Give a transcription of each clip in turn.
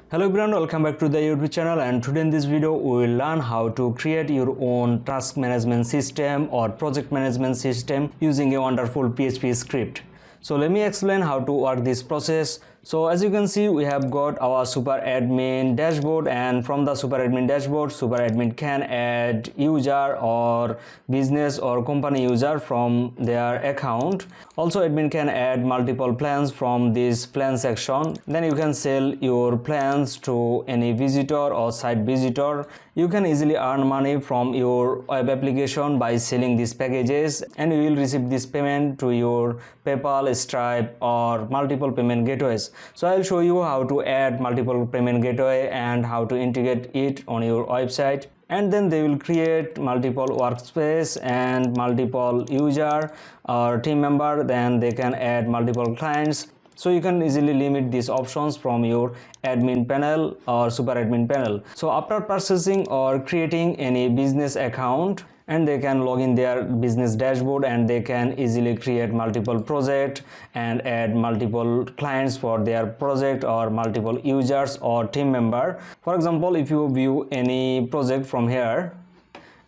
Hello everyone, welcome back to the YouTube channel, and today in this video we will learn how to create your own task management system or project management system using a wonderful PHP script. So let me explain how to work this process. So as you can see, we have got our super admin dashboard, and from the super admin dashboard, super admin can add user or business or company user from their account. Also admin can add multiple plans from this plan section. Then you can sell your plans to any visitor or site visitor. You can easily earn money from your web application by selling these packages, and you will receive this payment to your PayPal, Stripe or multiple payment gateways. So I'll show you how to add multiple payment gateway and how to integrate it on your website, and then they will create multiple workspace and multiple user or team member. Then they can add multiple clients. So you can easily limit these options from your admin panel or super admin panel. So after purchasing or creating any business account, and they can log in their business dashboard, and they can easily create multiple projects and add multiple clients for their project or multiple users or team member. For example, if you view any project from here,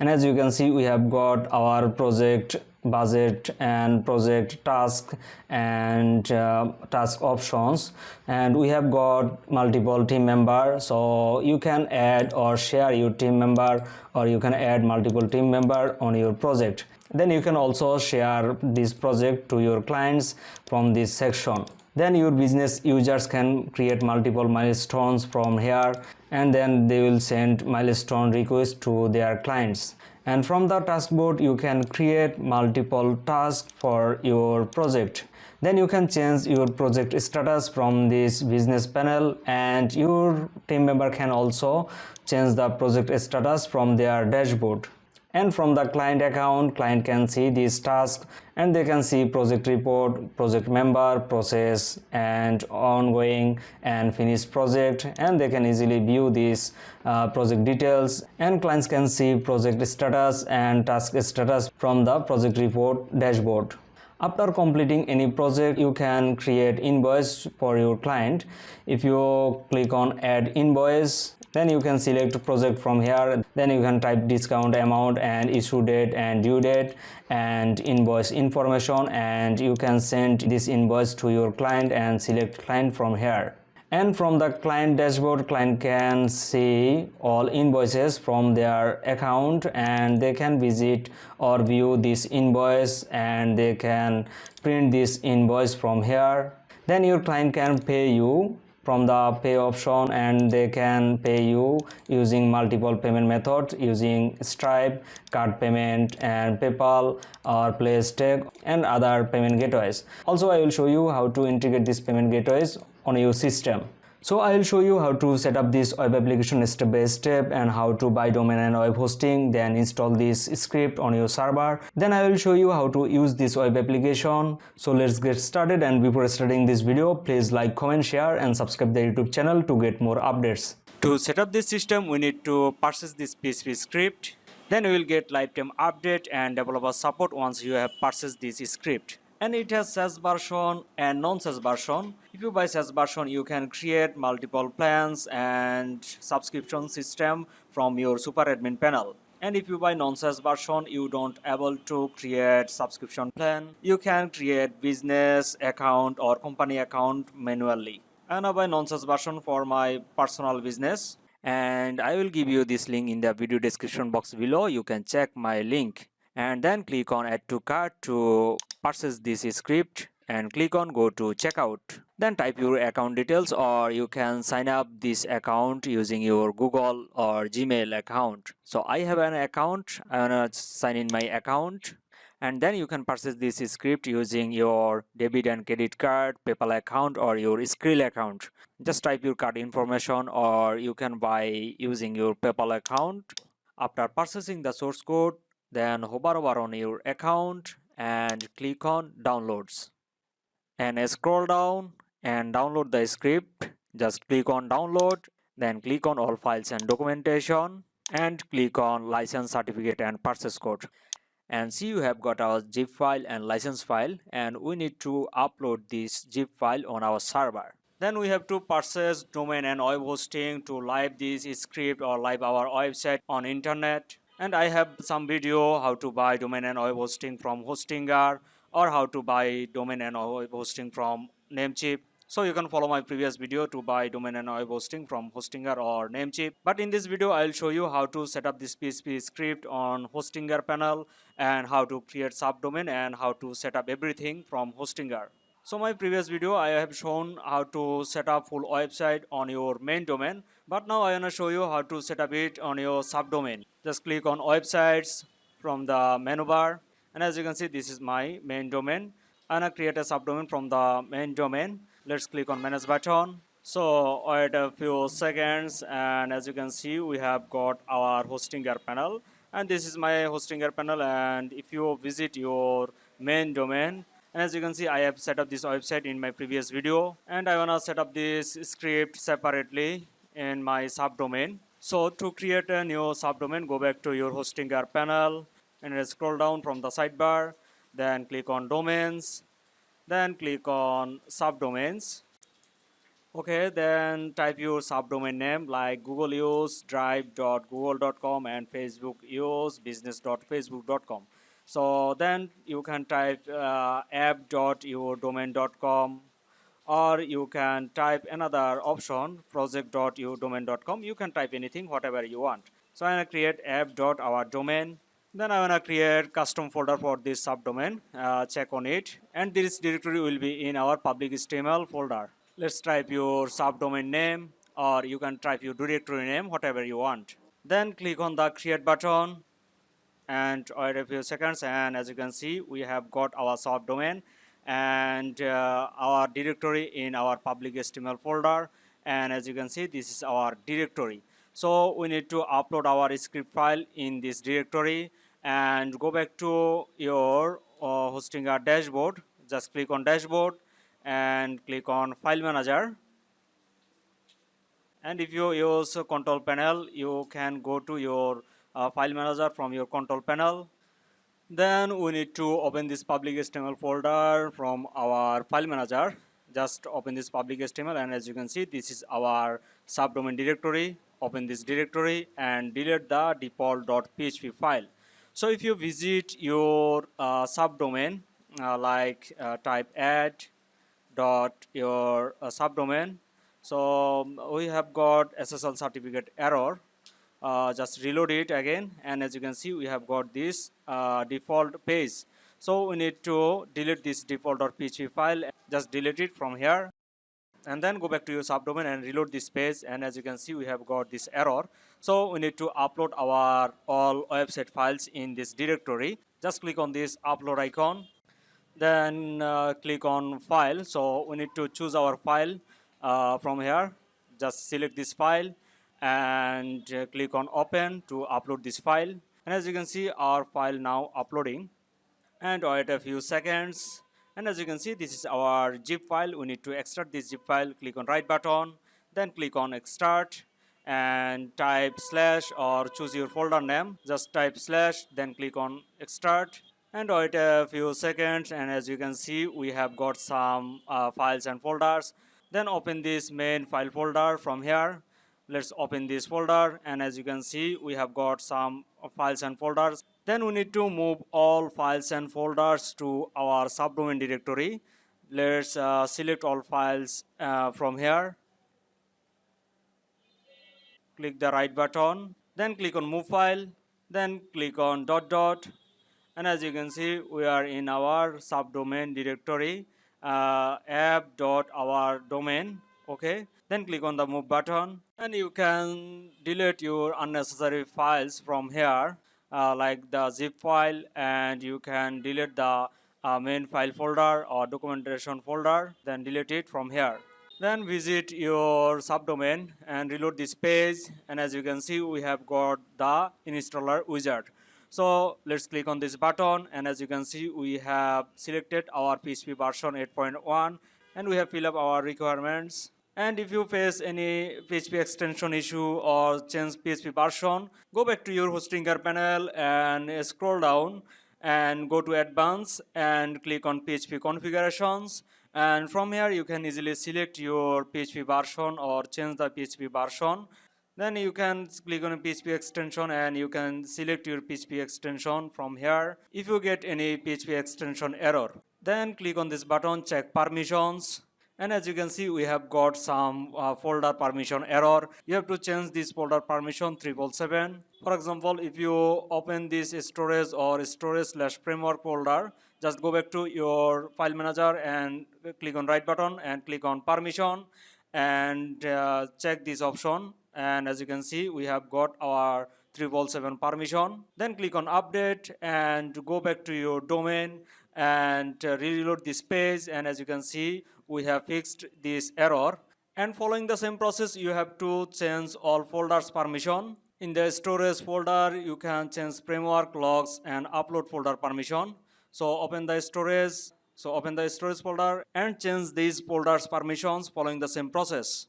and as you can see, we have got our project budget and project task and task options, and we have got multiple team member. So you can add or share your team member, or you can add multiple team member on your project. Then you can also share this project to your clients from this section. Then your business users can create multiple milestones from here, and then they will send milestone requests to their clients. And from the taskboard, you can create multiple tasks for your project. Then you can change your project status from this business panel, and your team member can also change the project status from their dashboard. And from the client account, client can see this task, and they can see project report, project member, process and ongoing and finished project, and they can easily view these project details. And clients can see project status and task status from the project report dashboard. After completing any project, you can create invoice for your client. If you click on add invoice, then you can select project from here. Then you can type discount amount and issue date and due date and invoice information, and you can send this invoice to your client and select client from here. And from the client dashboard, client can see all invoices from their account, and they can visit or view this invoice, and they can print this invoice from here. Then your client can pay you from the pay option, and they can pay you using multiple payment methods using Stripe, card payment and PayPal or PlayStake and other payment gateways. Also, I will show you how to integrate these payment gateways on your system. So I will show you how to set up this web application step by step, and how to buy domain and web hosting, then install this script on your server. Then I will show you how to use this web application. So let's get started, and before starting this video, please like, comment, share and subscribe the YouTube channel to get more updates. To set up this system, we need to purchase this PHP script. Then we will get lifetime update and developer support once you have purchased this script. And it has SaaS version and non-SaaS version. If you buy SaaS version, you can create multiple plans and subscription system from your super admin panel. And if you buy non-SaaS version, you don't able to create subscription plan. You can create business account or company account manually. And I buy non-SaaS version for my personal business, and I will give you this link in the video description box below. You can check my link, and then click on add to cart to purchase this script, and click on go to checkout. Then type your account details, or you can sign up this account using your Google or Gmail account. So I have an account. I wanna sign in my account, and then you can purchase this script using your debit and credit card, PayPal account or your Skrill account. Just type your card information, or you can buy using your PayPal account. After purchasing the source code, then hover over on your account and click on downloads, and scroll down and download the script. Just click on download, then click on all files and documentation, and click on license certificate and purchase code. And see, you have got our zip file and license file, and we need to upload this zip file on our server. Then we have to purchase domain and web hosting to live this script or live our website on internet. And I have some video how to buy domain and web hosting from Hostinger, or how to buy domain and web hosting from Namecheap. So you can follow my previous video to buy domain and web hosting from Hostinger or Namecheap. But in this video, I'll show you how to set up this PHP script on Hostinger panel, and how to create subdomain, and how to set up everything from Hostinger. So my previous video, I have shown how to set up full website on your main domain, but now I want to show you how to set up it on your subdomain. Just click on websites from the menu bar, and as you can see, this is my main domain. I want to create a subdomain from the main domain. Let's click on manage button. So wait a few seconds, and as you can see, we have got our Hostinger panel, and this is my Hostinger panel. And if you visit your main domain, and as you can see, I have set up this website in my previous video, and I wanna set up this script separately in my subdomain. So to create a new subdomain, go back to your Hostinger panel and scroll down from the sidebar, then click on domains, then click on subdomains. Okay, then type your subdomain name like Google use drive.google.com and Facebook use business.facebook.com. So then you can type app.yourdomain.com, or you can type another option project.yourdomain.com. You can type anything, whatever you want. So I'm gonna create app.ourdomain. Then I wanna create custom folder for this subdomain. Check on it, and this directory will be in our public HTML folder. Let's type your subdomain name, or you can type your directory name, whatever you want. Then click on the create button and wait a few seconds, and as you can see, we have got our subdomain and our directory in our public HTML folder. And as you can see, this is our directory. So we need to upload our script file in this directory, and go back to your Hostinger dashboard. Just click on dashboard and click on file manager. And if you use control panel, you can go to your file manager from your control panel. Then we need to open this public HTML folder from our file manager. Just open this public HTML, and as you can see, this is our subdomain directory. Open this directory and delete the default.php file. So if you visit your subdomain, type add dot your subdomain. So we have got SSL certificate error. Just reload it again, and as you can see, we have got this default page. So we need to delete this default.php file. Just delete it from here, and then go back to your subdomain and reload this page, and as you can see, we have got this error. So we need to upload our all website files in this directory. Just click on this upload icon, then click on file. So we need to choose our file from here. Just select this file and click on open to upload this file. And as you can see, our file now uploading, and wait a few seconds. And as you can see, this is our zip file. We need to extract this zip file. Click on right button, then click on extract and type slash, or choose your folder name. Just type slash, then click on extract and wait a few seconds. And as you can see, we have got some files and folders. Then open this main file folder from here. Let's open this folder, and as you can see, we have got some files and folders. Then we need to move all files and folders to our subdomain directory. Let's select all files from here. Click the right button, then click on move file, then click on dot dot, and as you can see, we are in our subdomain directory, app.ourdomain. Okay, then click on the move button, and you can delete your unnecessary files from here, like the zip file, and you can delete the main file folder or documentation folder, then delete it from here. Then visit your subdomain and reload this page, and as you can see, we have got the installer wizard. So let's click on this button, and as you can see, we have selected our PHP version 8.1, and we have filled up our requirements. And if you face any PHP extension issue or change PHP version, go back to your Hostinger panel and scroll down and go to advanced and click on PHP configurations, And from here you can easily select your PHP version or change the PHP version. Then you can click on a PHP extension and you can select your PHP extension from here. If you get any PHP extension error, then click on this button, check permissions. And as you can see, we have got some folder permission error. You have to change this folder permission 777. For example, if you open this storage or storage/framework folder, just go back to your file manager and click on right button and click on permission and check this option. And as you can see, we have got our 777 permission. Then click on update and go back to your domain and reload this page. And as you can see, we have fixed this error. And following the same process, you have to change all folders permission. In the storage folder, you can change framework, logs, and upload folder permission. So open the storage folder and change these folders permissions following the same process.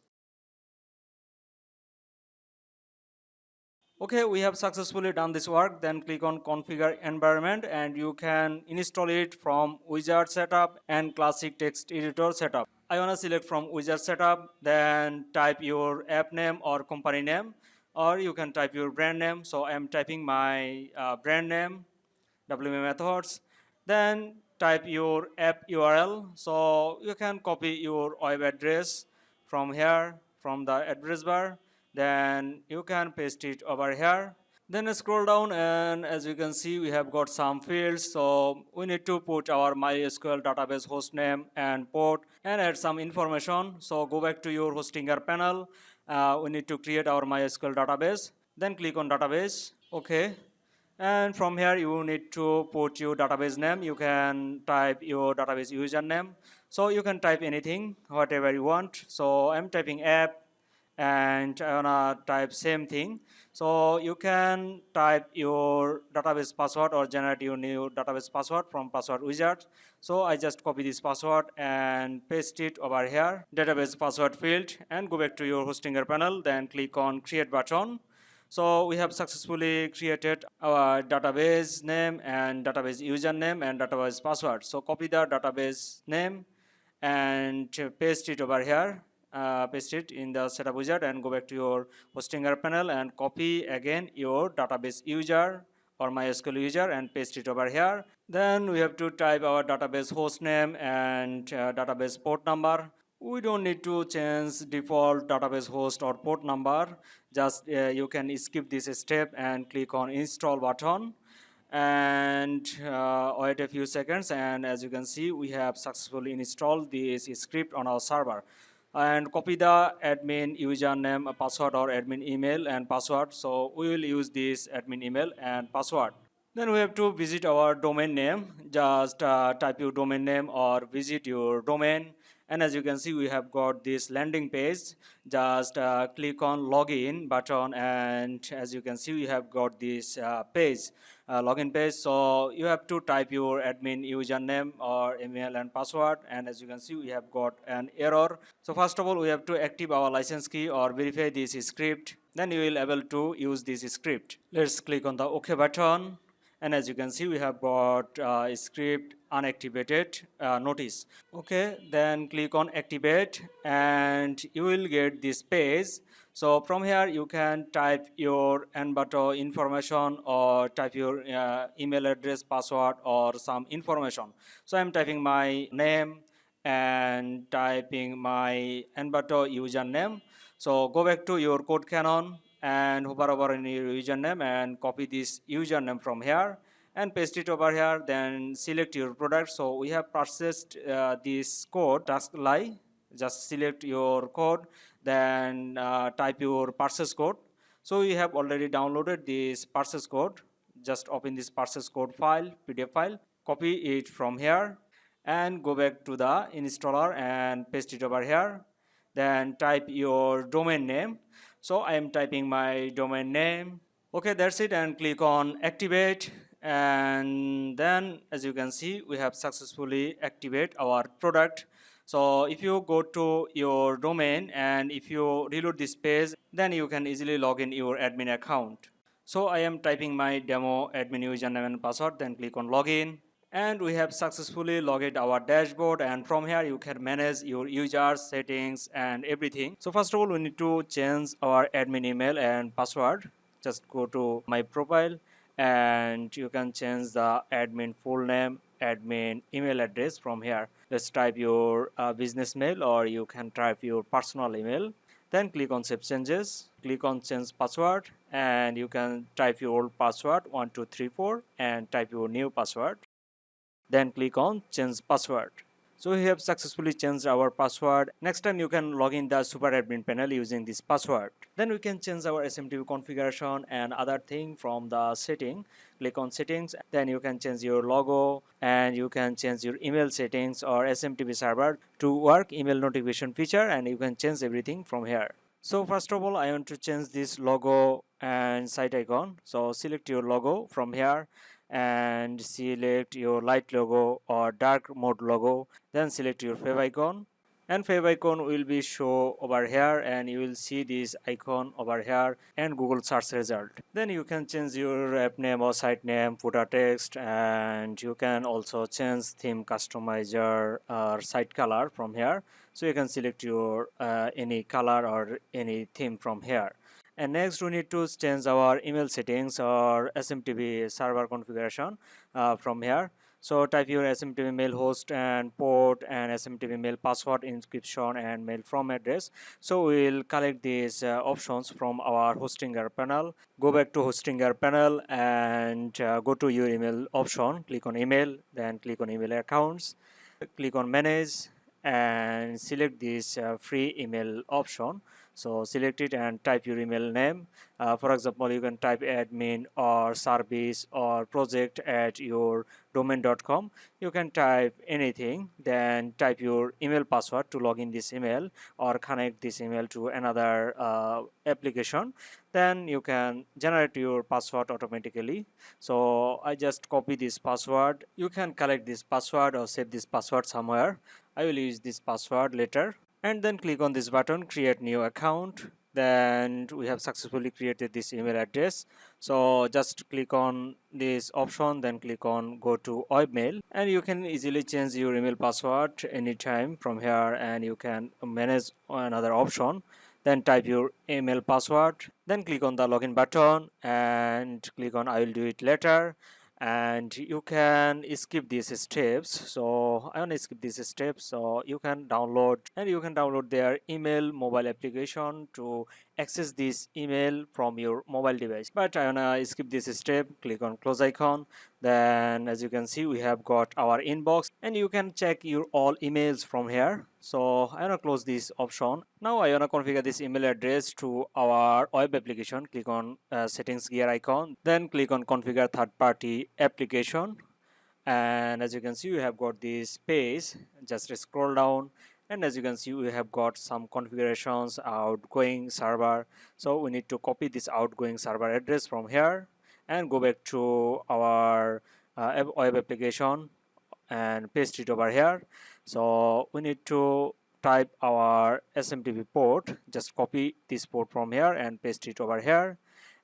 Okay, we have successfully done this work. Then click on configure environment and you can install it from wizard setup and classic text editor setup. I want to select from wizard setup, then type your app name or company name, or you can type your brand name. So I am typing my brand name, WM methods. Then type your app URL. So you can copy your web address from here, from the address bar. Then you can paste it over here. Then scroll down and as you can see, we have got some fields. So we need to put our MySQL database host name and port and add some information. So go back to your hostinger panel. We need to create our MySQL database. Then click on database. Okay. And from here you need to put your database name. You can type your database username. So you can type anything, whatever you want. So I'm typing app and I wanna type same thing. So you can type your database password or generate your new database password from password wizard. So I just copy this password and paste it over here, database password field, and go back to your hostinger panel. Then click on create button. So we have successfully created our database name and database username and database password. So copy the database name and paste it over here. Paste it in the setup wizard and go back to your hostinger panel and copy again your database user or MySQL user and paste it over here. Then we have to type our database host name and database port number. We don't need to change default database host or port number. Just you can skip this step and click on install button and wait a few seconds. And as you can see, we have successfully installed this script on our server. And copy the admin username, password, or admin email and password. So we will use this admin email and password. Then we have to visit our domain name. Just type your domain name or visit your domain. And as you can see, we have got this landing page. Just click on login button and as you can see, we have got this page, login page. So you have to type your admin username or email and password. And as you can see, we have got an error. So first of all, we have to active our license key or verify this script. Then you will able to use this script. Let's click on the OK button. And as you can see, we have got script unactivated notice. Okay, then click on activate and you will get this page. So from here you can type your 𝓞𝓚𝓥 information or type your email address, password, or some information. So I'm typing my name and typing my 𝓞𝓚𝓥 username. So go back to your code canon and hover over in your username and copy this username from here and paste it over here. Then select your product. So we have purchased this code, Taskly. Just select your code, then type your purchase code. So we have already downloaded this purchase code. Just open this purchase code file, PDF file, copy it from here and go back to the installer and paste it over here. Then type your domain name. So I am typing my domain name. Okay, that's it, and click on activate. And then as you can see, we have successfully activated our product. So if you go to your domain and if you reload this page, then you can easily log in your admin account. So I am typing my demo admin username and password, then click on login. And we have successfully logged our dashboard, and from here you can manage your users, settings and everything. So first of all, we need to change our admin email and password. Just go to my profile and you can change the admin full name, admin email address from here. Let's type your business mail, or you can type your personal email. Then click on save changes, click on change password, and you can type your old password 1234 and type your new password. Then click on change password. So we have successfully changed our password. Next time you can log in the super admin panel using this password. Then we can change our SMTP configuration and other thing from the setting. Click on settings, then you can change your logo and you can change your email settings or SMTP server to work email notification feature, and you can change everything from here. So first of all, I want to change this logo and site icon. So select your logo from here and select your light logo or dark mode logo. Then select your favicon, and favicon will be show over here, and you will see this icon over here and Google search result. Then you can change your app name or site name, footer text, and you can also change theme customizer or site color from here. So you can select your any color or any theme from here. And next we need to change our email settings or SMTP server configuration from here. So type your SMTP mail host and port and SMTP mail password, encryption and mail from address. So we'll collect these options from our Hostinger panel. Go back to Hostinger panel and go to your email option. Click on email, then click on email accounts. Click on manage and select this free email option. So select it and type your email name. For example, you can type admin or service or project at your domain.com. You can type anything, then type your email password to log in this email or connect this email to another application. Then you can generate your password automatically. So I just copy this password. You can collect this password or save this password somewhere. I will use this password later. And then click on this button, create new account. Then we have successfully created this email address. So just click on this option, then click on go to webmail, and you can easily change your email password anytime from here, and you can manage another option. Then type your email password, then click on the login button and click on I will do it later, and you can skip these steps. So I want to skip these steps, so you can download their email mobile application to access this email from your mobile device. But I want to skip this step. Click on close icon. Then as you can see, we have got our inbox, and you can check your all emails from here. So I want to close this option. Now I want to configure this email address to our web application. Click on settings gear icon, then click on configure third party application, and as you can see we have got this page. Just scroll down, and as you can see we have got some configurations, outgoing server. So we need to copy this outgoing server address from here and go back to our web application and paste it over here. So we need to type our SMTP port. Just copy this port from here and paste it over here,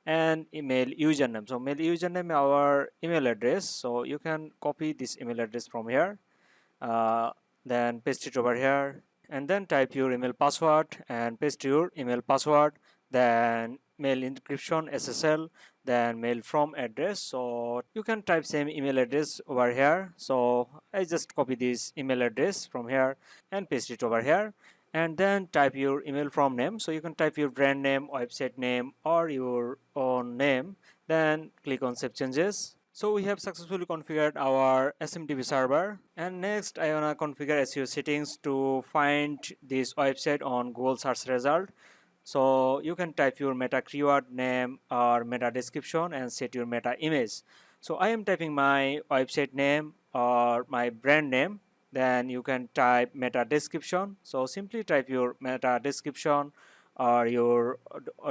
and email username. So mail username our email address, so you can copy this email address from here, then paste it over here, and then type your email password and paste your email password. Then mail encryption SSL, then mail from address. So you can type same email address over here. So I just copy this email address from here and paste it over here, and then type your email from name. So you can type your brand name, website name or your own name, then click on save changes. So we have successfully configured our SMTP server, and next I wanna configure SEO settings to find this website on Google search result. So you can type your meta keyword name or meta description and set your meta image. So I am typing my website name or my brand name. Then you can type meta description. So simply type your meta description or your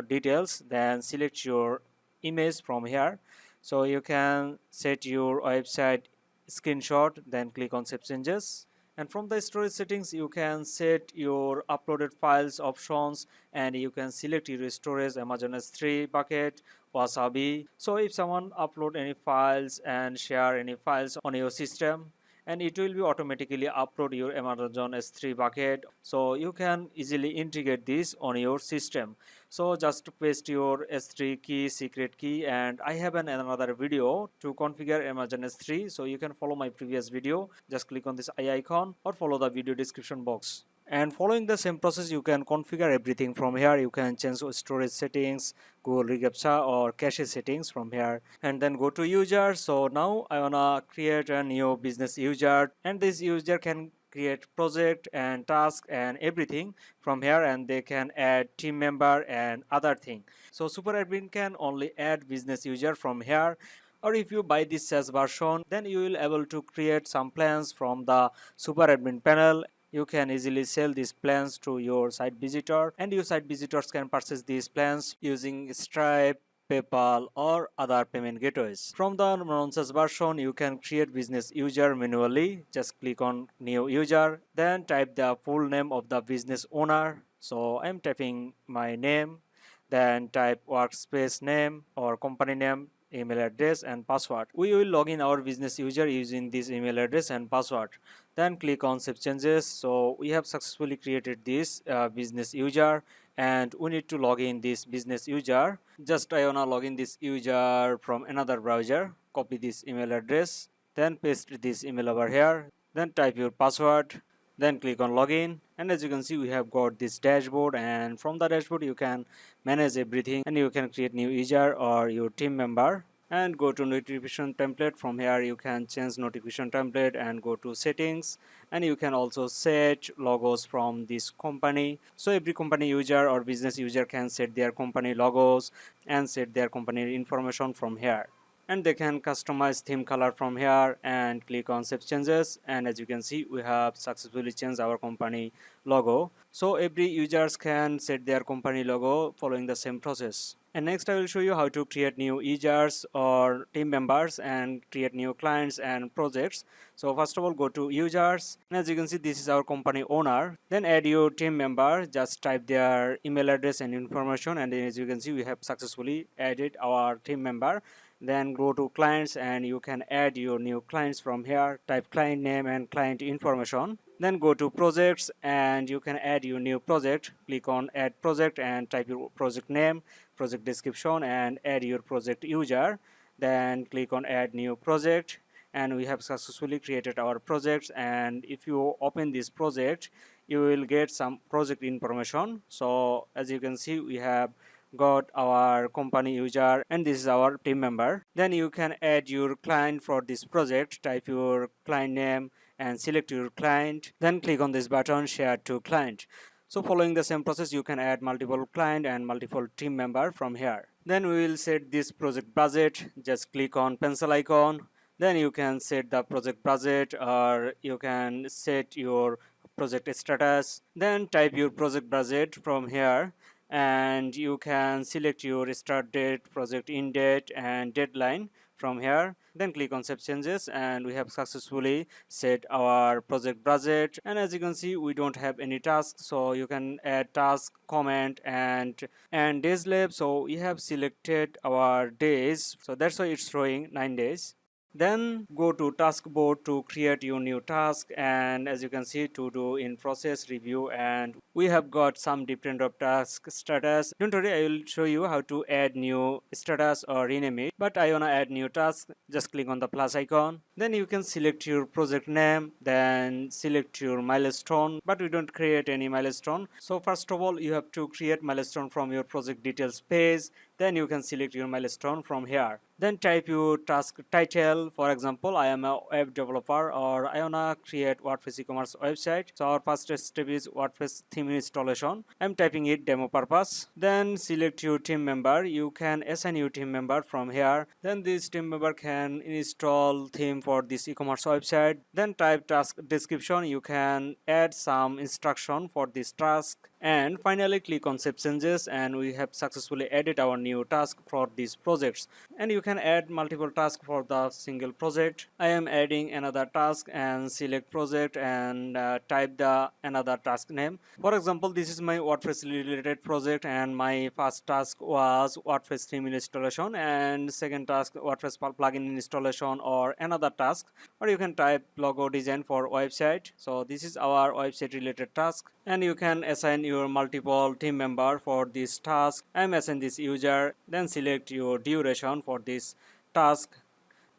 details, then select your image from here. So you can set your website screenshot, then click on save changes, And from the storage settings you can set your uploaded files options, and you can select your storage Amazon S3 bucket, Wasabi. So if someone upload any files and share any files on your system, and it will be automatically upload your Amazon S3 bucket, so you can easily integrate this on your system. So just paste your S3 key, secret key, and I have another video to configure Amazon S3, so you can follow my previous video. Just click on this eye icon or follow the video description box. And following the same process, you can configure everything from here. You can change storage settings, Google reCAPTCHA or cache settings from here, and then go to user. So now I wanna create a new business user, and this user can create project and task and everything from here, and they can add team member and other thing. So super admin can only add business user from here, or if you buy this SaaS version, then you will able to create some plans from the super admin panel. You can easily sell these plans to your site visitor, and your site visitors can purchase these plans using Stripe, PayPal or other payment gateways. From the non-SaaS version, you can create business user manually. Just click on new user, then type the full name of the business owner. So I'm typing my name, then type workspace name or company name, email address and password. We will log in our business user using this email address and password. Then click on save changes. So we have successfully created this business user, and we need to log in this business user. Just I wanna log in this user from another browser. Copy this email address, then paste this email over here, then type your password, then click on login, and as you can see we have got this dashboard, and from the dashboard you can manage everything, and you can create new user or your team member. And go to notification template. From here you can change notification template and go to settings, and you can also set logos from this company. So every company user or business user can set their company logos and set their company information from here, and they can customize theme color from here, and click on save changes. And as you can see we have successfully changed our company logo. So every users can set their company logo following the same process. And next I will show you how to create new users or team members and create new clients and projects. So first of all, go to users, and as you can see this is our company owner. Then add your team member, just type their email address and information, and then as you can see we have successfully added our team member. Then go to clients, and you can add your new clients from here. Type client name and client information. Then go to projects, and you can add your new project. Click on add project and type your project name, project description, and add your project user. Then click on add new project, and we have successfully created our projects. And if you open this project, you will get some project information. So as you can see we have got our company user, and this is our team member. Then you can add your client for this project. Type your client name and select your client, then click on this button share to client. So following the same process you can add multiple client and multiple team member from here. Then we will set this project budget. Just click on pencil icon, then you can set the project budget, or you can set your project status. Then type your project budget from here, and you can select your start date, project end date and deadline from here. Then click on save changes, and we have successfully set our project budget. And as you can see we don't have any tasks, so you can add task, comment and days lab. So we have selected our days, so that's why it's showing 9 days. Then go to task board to create your new task, and as you can see to do in process review, and we have got some different of task status. Don't worry, I will show you how to add new status or rename it, but I wanna add new task. Just click on the plus icon, then you can select your project name, then select your milestone, but we don't create any milestone. So first of all you have to create milestone from your project details page, then you can select your milestone from here. Then type your task title. For example, I am a web developer, or I wanna create WordPress e-commerce website. So our first step is WordPress theme installation. I'm typing it demo purpose. Then select your team member. You can assign your team member from here. Then this team member can install theme for this e-commerce website. Then type task description. You can add some instruction for this task, And finally click on Save Changes, and we have successfully added our new task for these projects. And you can add multiple tasks for the single project. I am adding another task and select project and type the another task name. For example, this is my WordPress related project, and my first task was WordPress theme installation, and second task WordPress plugin installation or another task. Or you can type logo design for website. So this is our website related task, and you can assign your multiple team member for this task. I am assign this user, then select your duration for this task,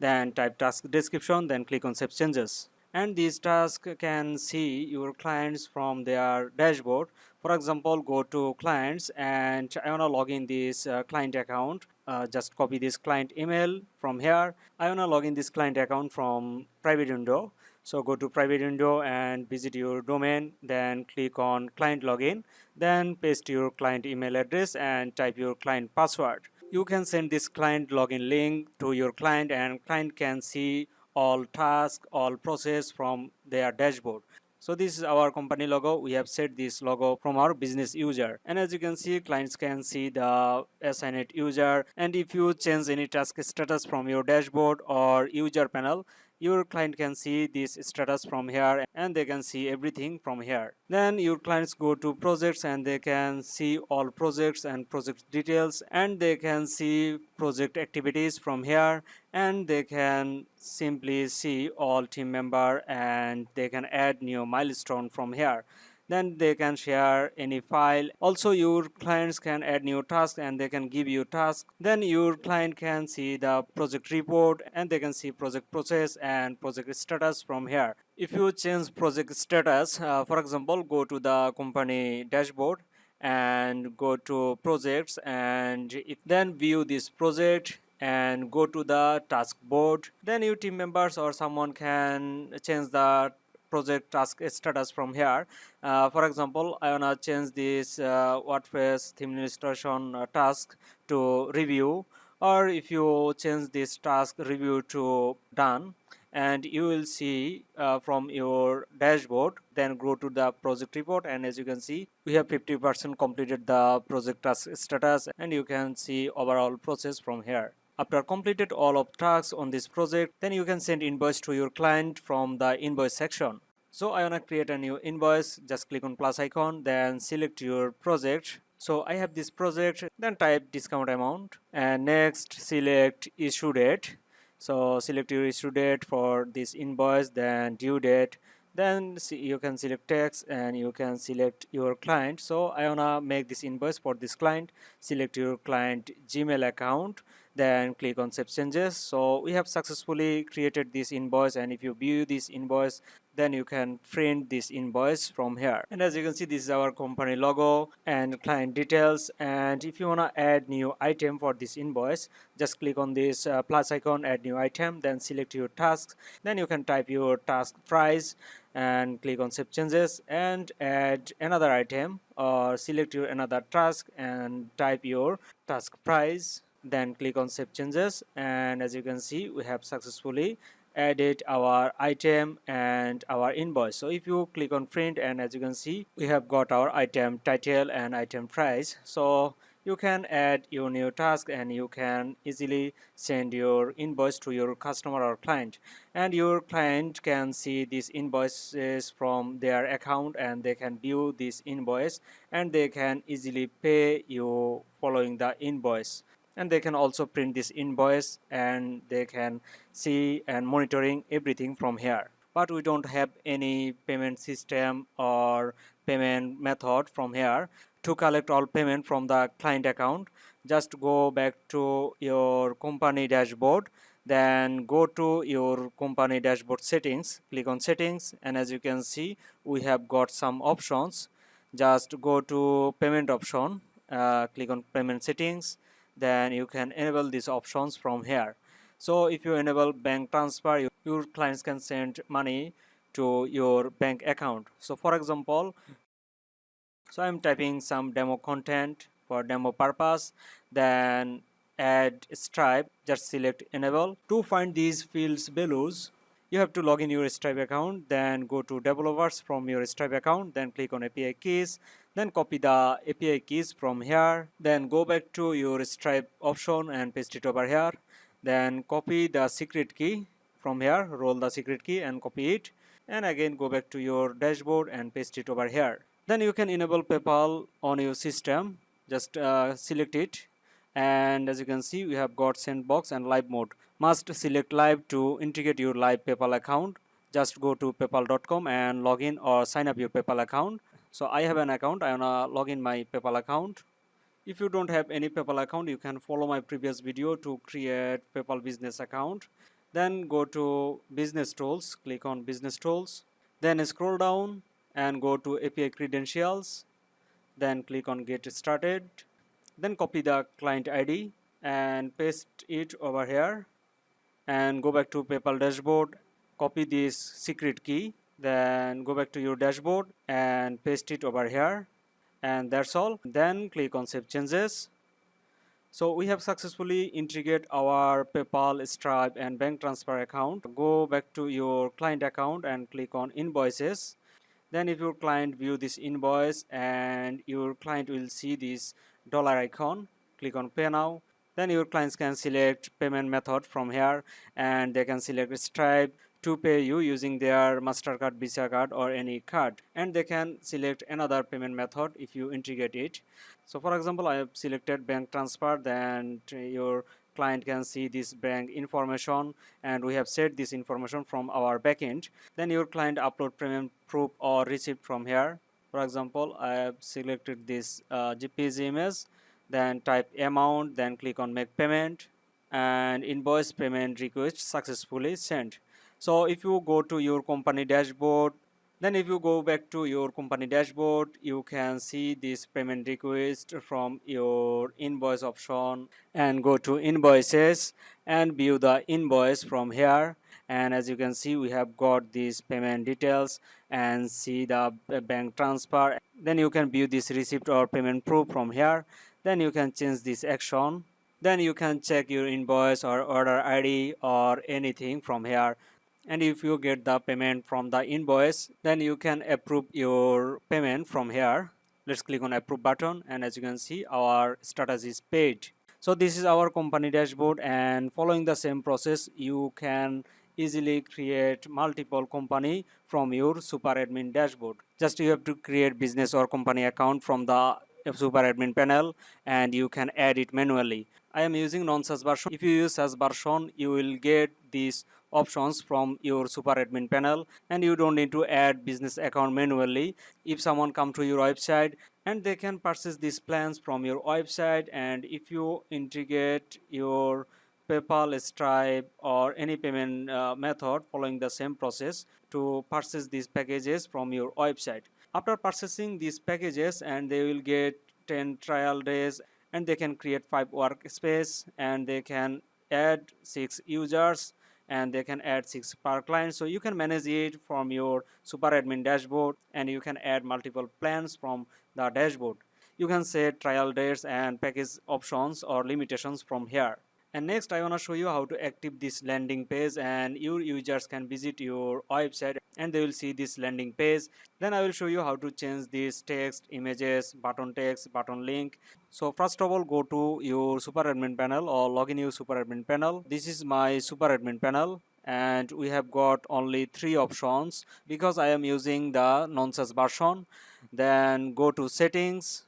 then type task description, then click on Save Changes. And this task can see your clients from their dashboard. For example, go to clients, and I want to log in this client account. Just copy this client email from here. I want to log in this client account from private window. So go to private window and visit your domain, then click on client login, then paste your client email address and type your client password. You can send this client login link to your client, and client can see all tasks, all process from their dashboard. So this is our company logo. We have set this logo from our business user, and as you can see, clients can see the assigned user. And if you change any task status from your dashboard or user panel, your client can see this status from here, and they can see everything from here. Then your clients go to projects, and they can see all projects and project details, and they can see project activities from here, and they can simply see all team member, and they can add new milestone from here. Then they can share any file. Also, your clients can add new tasks, and they can give you tasks. Then your client can see the project report, and they can see project process and project status from here. If you change project status, for example, go to the company dashboard and go to projects, and then view this project and go to the task board. Then your team members or someone can change the project task status from here. For example, I wanna change this WordPress theme installation task to review, or if you change this task review to done, and you will see from your dashboard, then go to the project report, and as you can see, we have 50% completed the project task status, and you can see overall process from here. After completed all of tasks on this project, then you can send invoice to your client from the invoice section. So I want to create a new invoice. Just click on plus icon, then select your project. So I have this project, then type discount amount, and next select issue date. So select your issue date for this invoice, then due date. Then you can select text, and you can select your client. So I wanna make this invoice for this client. Select your client Gmail account, then click on Save Changes. So we have successfully created this invoice, and if you view this invoice, then you can print this invoice from here. And as you can see, this is our company logo and client details. And if you want to add new item for this invoice, just click on this plus icon, add new item, then select your tasks. Then you can type your task price and click on Save Changes and add another item, or select your another task and type your task price, then click on Save Changes. And as you can see, we have successfully added our item and our invoice. So if you click on print, and as you can see, we have got our item title and item price. So you can add your new task, and you can easily send your invoice to your customer or client, and your client can see these invoices from their account, and they can view this invoice, and they can easily pay you following the invoice. And they can also print this invoice, and they can see and monitoring everything from here. But we don't have any payment system or payment method from here. To collect all payment from the client account, just go back to your company dashboard, then go to your company dashboard settings, click on settings, and as you can see, we have got some options. Just go to payment option, click on payment settings, then you can enable these options from here. So if you enable bank transfer, your clients can send money to your bank account. So for example, so I'm typing some demo content for demo purpose, then add Stripe, just select enable. To find these fields values, You have to log in your Stripe account, then go to developers from your Stripe account, then click on API keys, then copy the API keys from here, then go back to your Stripe option and paste it over here, then copy the secret key from here, roll the secret key and copy it, and again go back to your dashboard and paste it over here. Then you can enable PayPal on your system. Just select it, and as you can see, we have got sandbox and live mode. Must select live to integrate your live PayPal account. Just go to paypal.com and log in or sign up your PayPal account. So I have an account. I wanna log in my PayPal account. If you don't have any PayPal account, you can follow my previous video to create PayPal business account. Then go to business tools, click on business tools, then scroll down and go to API credentials, then click on get started, then copy the client ID and paste it over here, and go back to PayPal dashboard, copy this secret key, then go back to your dashboard and paste it over here, and that's all. Then click on save changes. So we have successfully integrated our PayPal, Stripe and bank transfer account. Go back to your client account and click on invoices. Then if your client view this invoice, and your client will see this dollar icon, click on pay now. Then your clients can select payment method from here, and they can select Stripe to pay you using their MasterCard, Visa card or any card, and they can select another payment method if you integrate it. So for example, I have selected bank transfer, then your client can see this bank information, and we have set this information from our backend. Then your client upload payment proof or receipt from here. For example, I have selected this GPG image, then type amount, then click on make payment, and invoice payment request successfully sent. So if you go to your company dashboard, then if you go back to your company dashboard, you can see this payment request from your invoice option, and go to invoices and view the invoice from here. And as you can see, we have got these payment details and see the bank transfer. Then you can view this receipt or payment proof from here. Then you can change this action. Then you can check your invoice or order ID or anything from here. And if you get the payment from the invoice, then you can approve your payment from here. Let's click on approve button, and as you can see, our status is paid. So this is our company dashboard, and following the same process, you can easily create multiple company from your super admin dashboard. Just you have to create business or company account from the super admin panel, and you can add it manually. I am using non-SaaS version. If you use SaaS version, you will get these options from your super admin panel, and you don't need to add business account manually. If someone come to your website, and they can purchase these plans from your website, and if you integrate your PayPal, Stripe or any payment method following the same process to purchase these packages from your website. After purchasing these packages, and they will get 10 trial days, and they can create 5 workspace, and they can add 6 users, and they can add 6 per client. So you can manage it from your super admin dashboard, and you can add multiple plans from the dashboard. You can set trial dates and package options or limitations from here. And next, I want to show you how to active this landing page, and your users can visit your website and they will see this landing page. Then I will show you how to change this text, images, button text, button link. So first of all, go to your super admin panel or log in your super admin panel. This is my super admin panel, and we have got only 3 options because I am using the non-SaaS version. Then go to settings,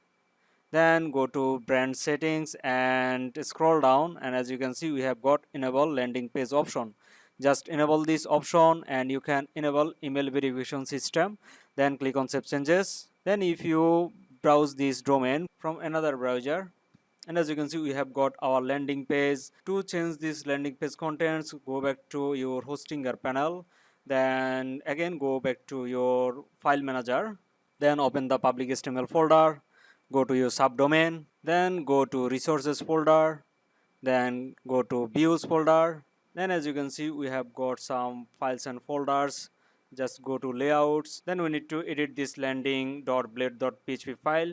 then go to brand settings and scroll down, and as you can see, we have got enable landing page option. Just enable this option, and you can enable email verification system. Then click on save changes. Then if you browse this domain from another browser, and as you can see, we have got our landing page. To change this landing page contents, go back to your hostinger panel, then again go back to your file manager, then open the public HTML folder, go to your subdomain, then go to resources folder, then go to views folder. Then as you can see, we have got some files and folders. Just go to layouts, then we need to edit this landing.blade.php file.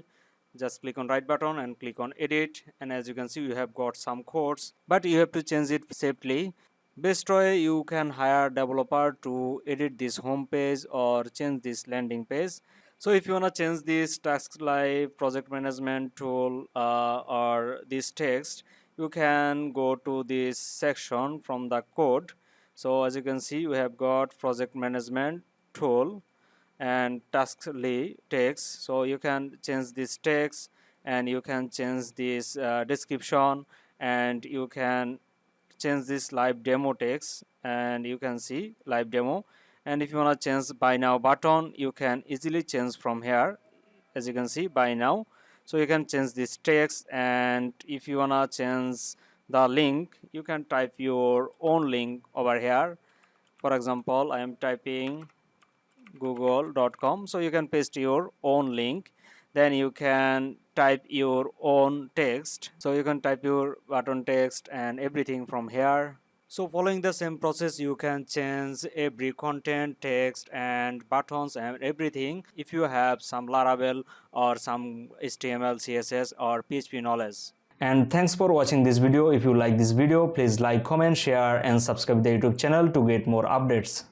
Just click on right button and click on edit, and as you can see, we have got some codes, but you have to change it safely. Best way, you can hire developer to edit this home page or change this landing page. So if you want to change this Taskly project management tool or this text, you can go to this section from the code. So as you can see, we have got project management tool and Taskly text. So you can change this text and you can change this description, and you can change this live demo text, and you can see live demo. And if you want to change buy now button, you can easily change from here. As you can see, buy now. So you can change this text, and if you want to change the link, you can type your own link over here. For example, I am typing google.com, so you can paste your own link. Then you can type your own text, so you can type your button text and everything from here. So following the same process, you can change every content, text and buttons and everything if you have some Laravel or some HTML, CSS or PHP knowledge. And thanks for watching this video. If you like this video, please like, comment, share and subscribe the YouTube channel to get more updates.